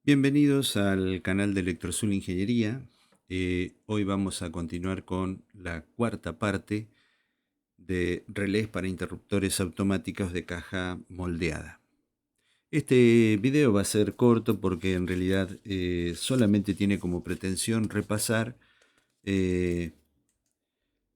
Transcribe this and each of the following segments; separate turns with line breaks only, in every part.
Bienvenidos al canal de Electrosul Ingeniería. Hoy vamos a continuar con la cuarta parte de relés para interruptores automáticos de caja moldeada. Este video va a ser corto porque en realidad solamente tiene como pretensión repasar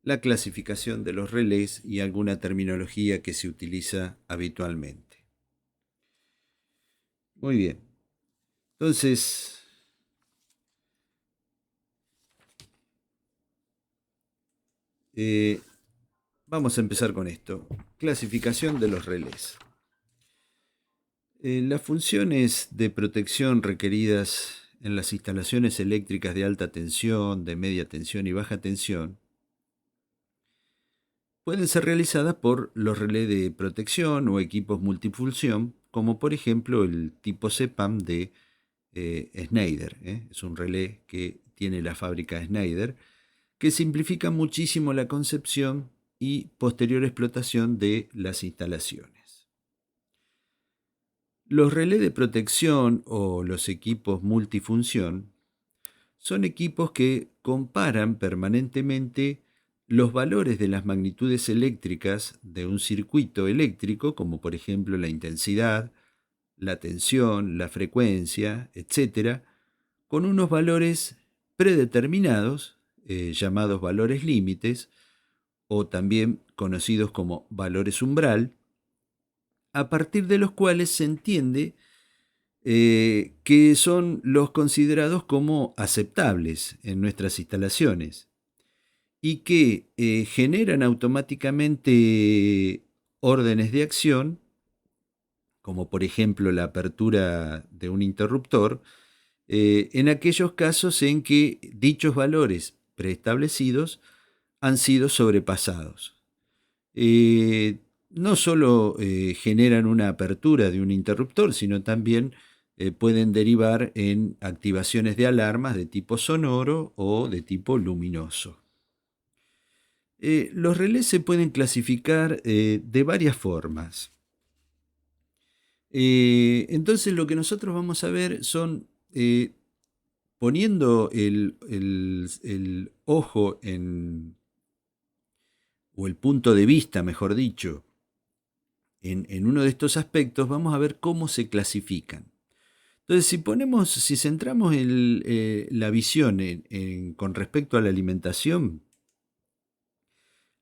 la clasificación de los relés y alguna terminología que se utiliza habitualmente. Muy bien. Entonces, vamos a empezar con esto. Clasificación de los relés. Las funciones de protección requeridas en las instalaciones eléctricas de alta tensión, de media tensión y baja tensión pueden ser realizadas por los relés de protección o equipos multifunción, como por ejemplo el tipo CPAM de Schneider. Es un relé que tiene la fábrica Schneider, que simplifica muchísimo la concepción y posterior explotación de las instalaciones. Los relés de protección o los equipos multifunción son equipos que comparan permanentemente los valores de las magnitudes eléctricas de un circuito eléctrico, como por ejemplo la intensidad, la tensión, la frecuencia, etcétera, con unos valores predeterminados, llamados valores límites, o también conocidos como valores umbral, a partir de los cuales se entiende que son los considerados como aceptables en nuestras instalaciones y que generan automáticamente órdenes de acción, como por ejemplo la apertura de un interruptor, en aquellos casos en que dichos valores preestablecidos han sido sobrepasados. No solo generan una apertura de un interruptor, sino también pueden derivar en activaciones de alarmas de tipo sonoro o de tipo luminoso. Los relés se pueden clasificar de varias formas. Entonces lo que nosotros vamos a ver son, poniendo el ojo o el punto de vista, mejor dicho, en uno de estos aspectos, vamos a ver cómo se clasifican. Entonces, si centramos la visión con respecto a la alimentación,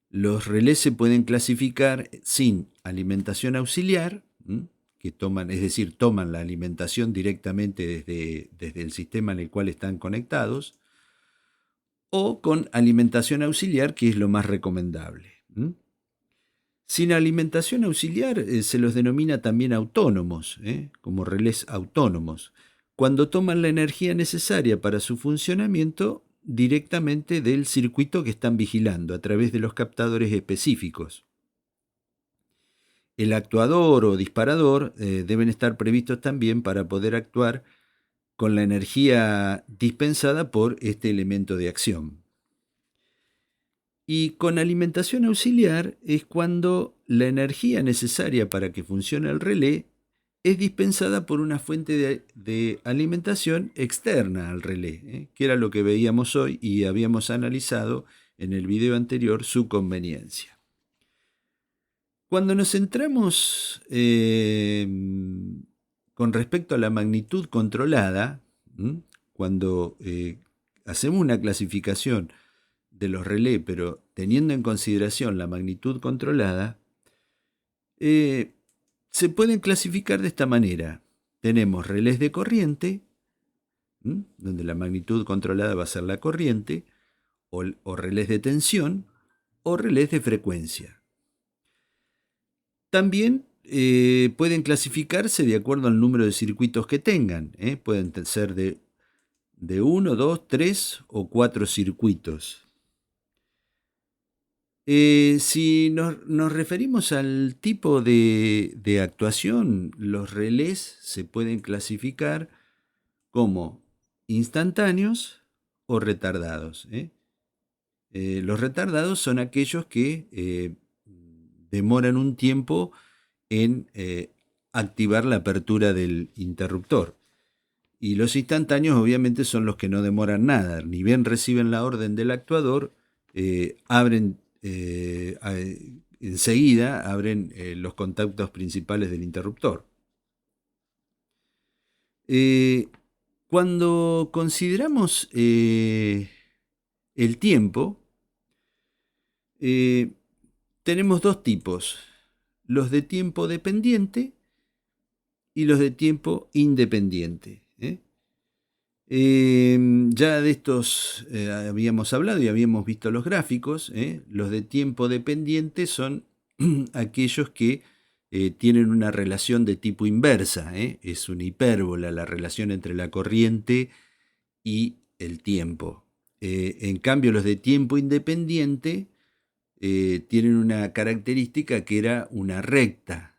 los relés se pueden clasificar sin alimentación auxiliar, que toman, es decir, toman la alimentación directamente desde el sistema en el cual están conectados, o con alimentación auxiliar, que es lo más recomendable. Sin alimentación auxiliar se los denomina también autónomos, como relés autónomos, cuando toman la energía necesaria para su funcionamiento directamente del circuito que están vigilando a través de los captadores específicos. El actuador o disparador deben estar previstos también para poder actuar con la energía dispensada por este elemento de acción. Y con alimentación auxiliar es cuando la energía necesaria para que funcione el relé es dispensada por una fuente de alimentación externa al relé, que era lo que veíamos hoy y habíamos analizado en el video anterior su conveniencia. Cuando nos centramos con respecto a la magnitud controlada, cuando hacemos una clasificación de los relés, pero teniendo en consideración la magnitud controlada, se pueden clasificar de esta manera. Tenemos relés de corriente, donde la magnitud controlada va a ser la corriente, o relés de tensión, o relés de frecuencia. También pueden clasificarse de acuerdo al número de circuitos que tengan. Pueden ser de 1, 2, 3 o 4 circuitos. Si nos referimos al tipo de actuación, los relés se pueden clasificar como instantáneos o retardados. Los retardados son aquellos que demoran un tiempo en activar la apertura del interruptor. Y los instantáneos obviamente son los que no demoran nada. Ni bien reciben la orden del actuador, abren enseguida abren los contactos principales del interruptor. Eh, Cuando consideramos el tiempo, eh, tenemos dos tipos, los de tiempo dependiente y los de tiempo independiente. Ya de estos habíamos hablado y habíamos visto los gráficos. Los de tiempo dependiente son aquellos que tienen una relación de tipo inversa. Es una hipérbola la relación entre la corriente y el tiempo. En cambio, los de tiempo independiente tienen una característica que era una recta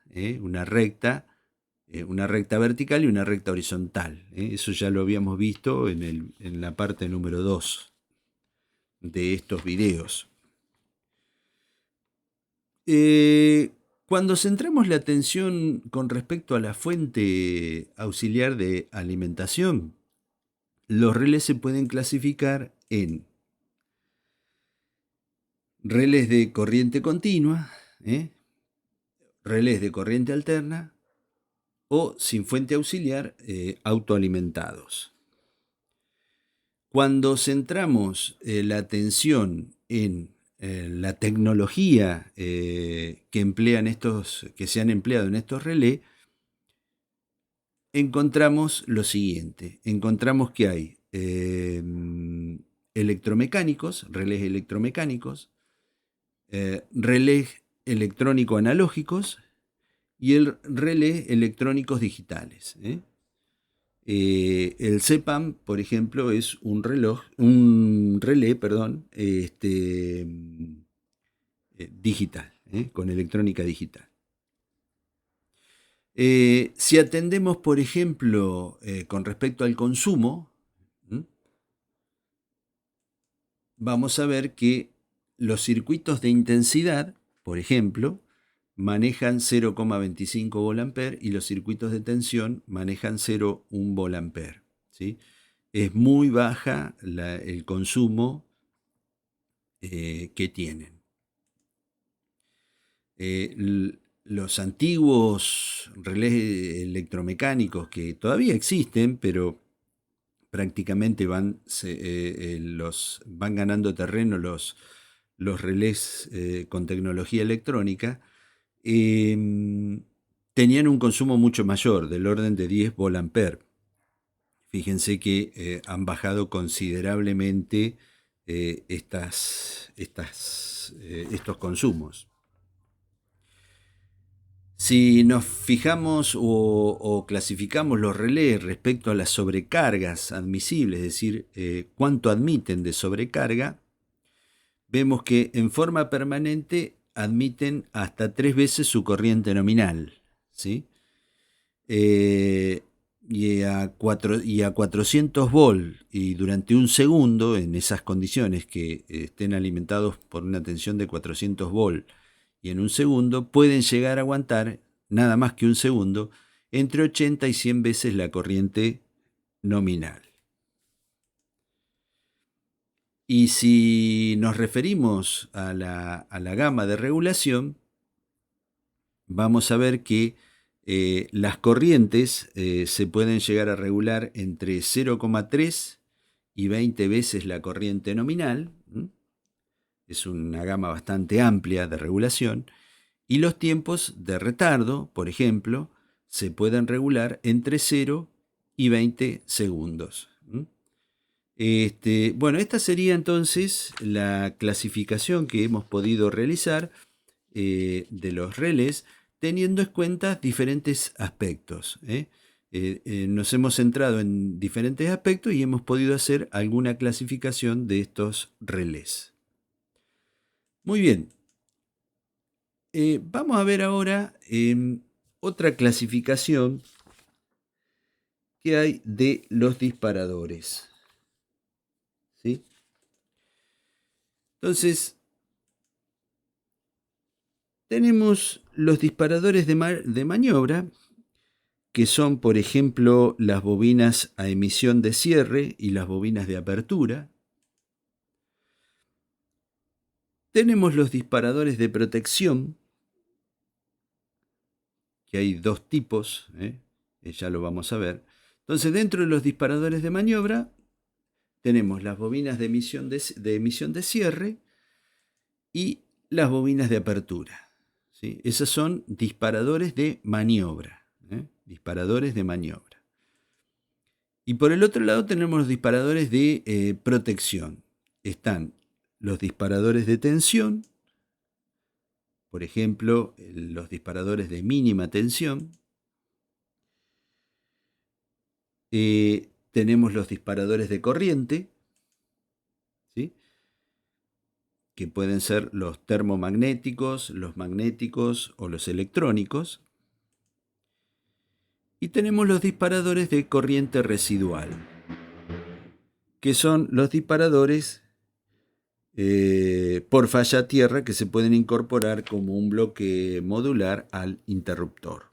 vertical y una recta horizontal. Eso ya lo habíamos visto en la parte número 2 de estos videos. Cuando centramos la atención con respecto a la fuente auxiliar de alimentación, los relés se pueden clasificar en relés de corriente continua, relés de corriente alterna o sin fuente auxiliar autoalimentados. Cuando centramos la atención en la tecnología que se han empleado en estos relés, encontramos lo siguiente. Encontramos que hay electromecánicos, relés electromecánicos, relés electrónico analógicos y el relé electrónicos digitales. El CPAM, por ejemplo, es un relé, digital, con electrónica digital. Si atendemos, por ejemplo, con respecto al consumo, vamos a ver que los circuitos de intensidad, por ejemplo, manejan 0,25 volt y los circuitos de tensión manejan 0,1 volt. ¿Sí? Es muy baja el consumo que tienen. Los antiguos relés electromecánicos que todavía existen, pero prácticamente van ganando terreno los relés con tecnología electrónica, tenían un consumo mucho mayor, del orden de 10 volt. Fíjense que han bajado considerablemente estos consumos. Si nos fijamos o clasificamos los relés respecto a las sobrecargas admisibles, es decir, cuánto admiten de sobrecarga, vemos que en forma permanente admiten hasta 3 veces su corriente nominal, ¿sí? Y a 400 volt y durante un segundo, en esas condiciones que estén alimentados por una tensión de 400 volt y en un segundo, pueden llegar a aguantar, nada más que un segundo, entre 80 y 100 veces la corriente nominal. Y si nos referimos a la gama de regulación, vamos a ver que las corrientes se pueden llegar a regular entre 0,3 y 20 veces la corriente nominal. Es una gama bastante amplia de regulación. Y los tiempos de retardo, por ejemplo, se pueden regular entre 0 y 20 segundos. Bueno, esta sería entonces la clasificación que hemos podido realizar de los relés, teniendo en cuenta diferentes aspectos. Nos hemos centrado en diferentes aspectos y hemos podido hacer alguna clasificación de estos relés. Muy bien. Vamos a ver ahora otra clasificación que hay de los disparadores. ¿Sí? Entonces, tenemos los disparadores de maniobra, que son, por ejemplo, las bobinas a emisión de cierre y las bobinas de apertura. Tenemos los disparadores de protección, que hay dos tipos, ya lo vamos a ver. Entonces, dentro de los disparadores de maniobra, tenemos las bobinas de emisión de cierre y las bobinas de apertura. ¿Sí? Esos son disparadores de maniobra. Disparadores de maniobra. Y por el otro lado tenemos los disparadores de protección. Están los disparadores de tensión, por ejemplo, los disparadores de mínima tensión. Tenemos los disparadores de corriente, ¿sí? Que pueden ser los termomagnéticos, los magnéticos o los electrónicos. Y tenemos los disparadores de corriente residual, que son los disparadores por falla tierra que se pueden incorporar como un bloque modular al interruptor.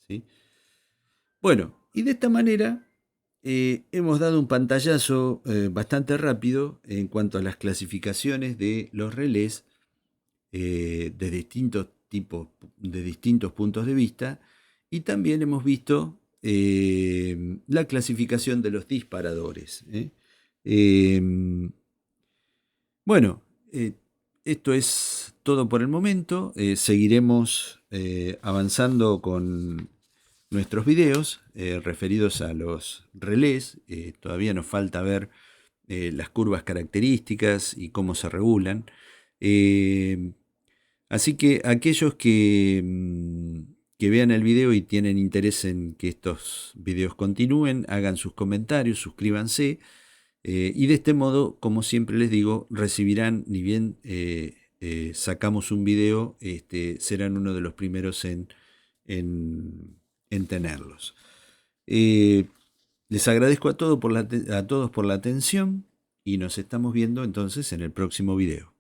¿Sí? Bueno, y de esta manera hemos dado un pantallazo bastante rápido en cuanto a las clasificaciones de los relés de distintos tipos, de distintos puntos de vista, y también hemos visto la clasificación de los disparadores. Bueno, esto es todo por el momento. Seguiremos avanzando con nuestros videos referidos a los relés. Todavía nos falta ver las curvas características y cómo se regulan. Así que aquellos que vean el video y tienen interés en que estos videos continúen, hagan sus comentarios, suscríbanse. Y de este modo, como siempre les digo, recibirán, ni bien sacamos un video, serán uno de los primeros en tenerlos. Les agradezco a todos por la atención y nos estamos viendo entonces en el próximo video.